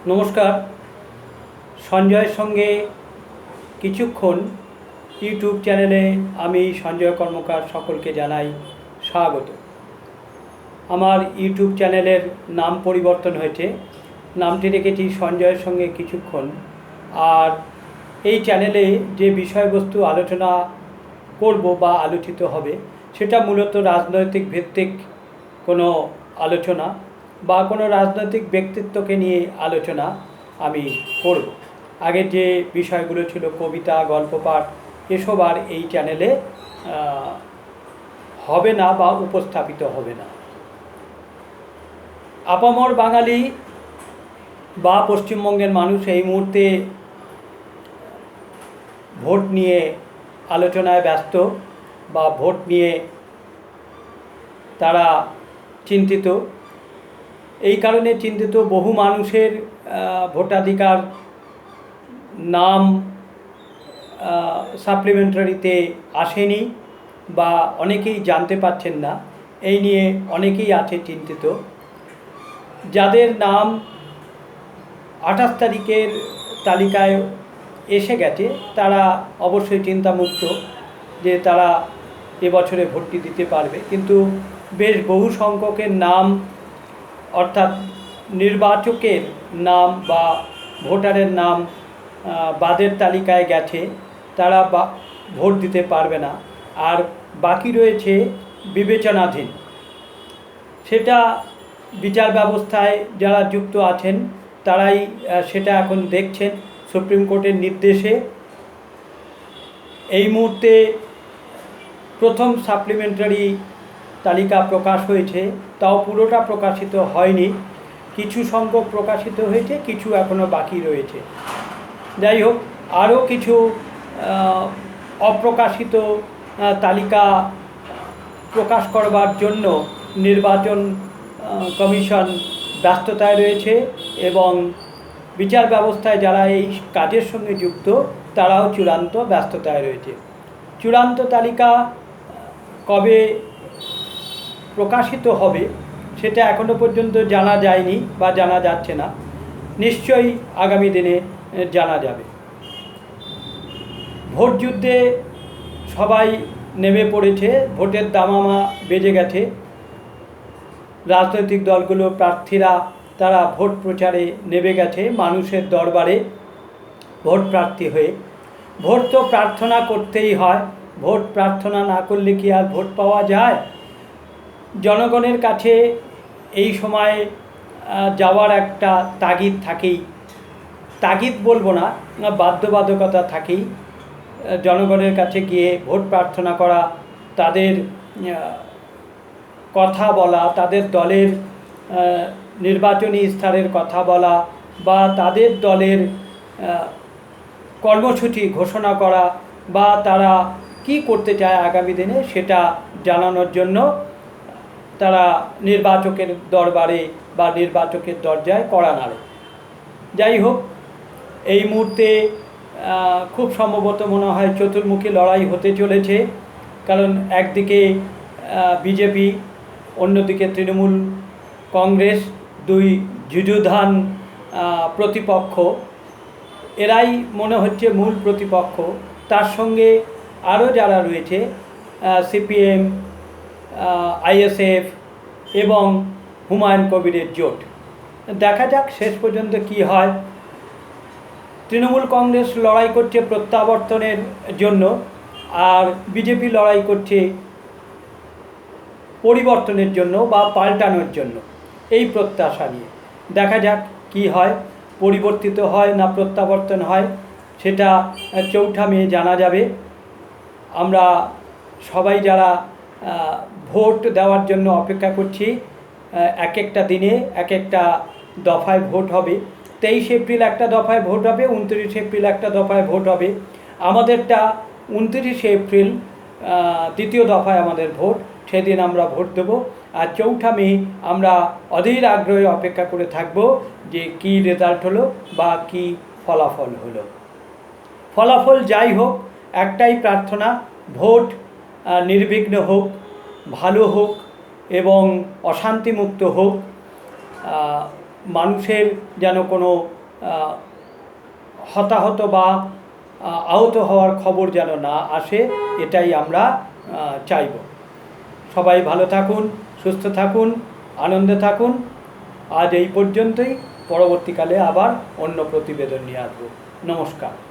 নমস্কার। সঞ্জয়ের সঙ্গে কিছুক্ষণ ইউটিউব চ্যানেলে আমি সঞ্জয় কর্মকার সকলকে জানাই স্বাগত। আমার ইউটিউব চ্যানেলের নাম পরিবর্তন হয়েছে, নামটি রেখেছি সঞ্জয়ের সঙ্গে কিছুক্ষণ। আর এই চ্যানেলে যে বিষয়বস্তু আলোচনা করব বা আলোচিত হবে সেটা মূলত রাজনৈতিক ভিত্তিক কোনো আলোচনা বা কোনো রাজনৈতিক ব্যক্তিত্বকে নিয়ে আলোচনা আমি করব। আগের যে বিষয়গুলো ছিল কবিতা, গল্প পাঠ, এসব আর এই চ্যানেলে হবে না বা উপস্থাপিত হবে না। আপামর বাঙালি বা পশ্চিমবঙ্গের মানুষ এই মুহূর্তে ভোট নিয়ে আলোচনায় ব্যস্ত বা ভোট নিয়ে তারা চিন্তিত। এই কারণে চিন্তিত, বহু মানুষের ভোটাধিকার নাম সাপ্লিমেন্টারিতে আসেনি বা অনেকেই জানতে পারছেন না। এই নিয়ে অনেকেই আছে চিন্তিত। যাদের নাম 28 তারিখের তালিকায় এসে গেছে তারা অবশ্যই চিন্তামুক্ত যে তারা এবছরে ভোটটি দিতে পারবে, কিন্তু বেশ বহু সংখ্যকের নাম, অর্থাৎ নির্বাচকের নাম বা ভোটারের নাম বাদের তালিকায় গেছে, তারা ভোট দিতে পারবে না। আর বাকি রয়েছে বিবেচনাধীন। সেটা বিচার ব্যবস্থায় যারা যুক্ত আছেন তারাই সেটা এখন দেখছেন। সুপ্রিম কোর্টের নির্দেশে এই মুহূর্তে প্রথম সাপ্লিমেন্টারি তালিকা প্রকাশ হয়েছে, তাও পুরোটা প্রকাশিত হয়নি। কিছু সংখ্যক প্রকাশিত হয়েছে, কিছু এখনও বাকি রয়েছে। যাই হোক, আরও কিছু অপ্রকাশিত তালিকা প্রকাশ করবার জন্য নির্বাচন কমিশন ব্যস্ততায় রয়েছে এবং বিচার ব্যবস্থায় যারা এই কাজের সঙ্গে যুক্ত তারাও চূড়ান্ত ব্যস্ততায় রয়েছে। চূড়ান্ত তালিকা কবে প্রকাশিত হবে সেটা এখনো পর্যন্ত জানা যায়নি বা জানা যাচ্ছে না। নিশ্চয়ই আগামী দিনে জানা যাবে। ভোট যুদ্ধে সবাই নেমে পড়েছে, ভোটের দামামা বেজে গেছে। রাজনৈতিক দলগুলো, প্রার্থীরা তারা ভোট প্রচারে নেমে গেছে মানুষের দরবারে ভোট প্রার্থী হয়ে। ভোট তো প্রার্থনা করতেই হয়, ভোট প্রার্থনা না করলে কি আর ভোট পাওয়া যায়? জনগণের কাছে এই সময় যাওয়ার একটা তাগিদ থাকেই, তাগিদ বলবো না, বাধ্যবাধকতা থাকেই। জনগণের কাছে গিয়ে ভোট প্রার্থনা করা, তাদের কথা বলা, তাদের দলের নির্বাচনী ইস্তাহারের কথা বলা বা তাদের দলের কর্মসূচি ঘোষণা করা বা তারা কি করতে চায় আগামী দিনে সেটা জানানোর জন্য তারা নির্বাচকের দরবারে বা নির্বাচকের দরজায় কড়া নাড়ে। যাই হোক, এই মুহূর্তে খুব সম্ভবত মনে হয় চতুর্মুখী লড়াই হতে চলেছে। কারণ একদিকে বিজেপি, অন্যদিকে তৃণমূল কংগ্রেস, দুই যুযুধান প্রতিপক্ষ। এরাই মনে হচ্ছে মূল প্রতিপক্ষ। তার সঙ্গে আরও যারা রয়েছে, সিপিএম, আইএসএফ এবং হুমায়ুন কবিরের জোট। দেখা যাক শেষ পর্যন্ত কি হয়। তৃণমূল কংগ্রেস লড়াই করছে প্রত্যাবর্তনের জন্য আর বিজেপি লড়াই করছে পরিবর্তনের জন্য বা পাল্টানোর জন্য, এই প্রত্যাশা নিয়ে। দেখা যাক কি হয়, পরিবর্তিত হয় না প্রত্যাবর্তন হয়, সেটা 4 মে জানা যাবে। আমরা সবাই যারা ভোট দেওয়ার জন্য অপেক্ষা করছি, এক একটা দিনে এক একটা দফায় ভোট হবে। 23 এপ্রিল একটা দফায় ভোট হবে, 29 এপ্রিল একটা দফায় ভোট হবে। আমাদেরটা 29 এপ্রিল দ্বিতীয় দফায় আমাদের ভোট, সেদিন আমরা ভোট দেবো। আর 4 মে আমরা অধীর আগ্রহে অপেক্ষা করে থাকব যে কী রেজাল্ট হলো বা কী ফলাফল হলো। ফলাফল যাই হোক, একটাই প্রার্থনা, ভোট নির্বিঘ্ন হোক, ভালো হোক এবং অশান্তিমুক্ত হোক। মানুষের যেন কোনো হতাহত বা আহত হওয়ার খবর যেন না আসে, এটাই আমরা চাইব। সবাই ভালো থাকুন, সুস্থ থাকুন, আনন্দে থাকুন। আজ এই পর্যন্তই, পরবর্তীকালে আবার অন্য প্রতিবেদন নিয়ে আসবো। নমস্কার।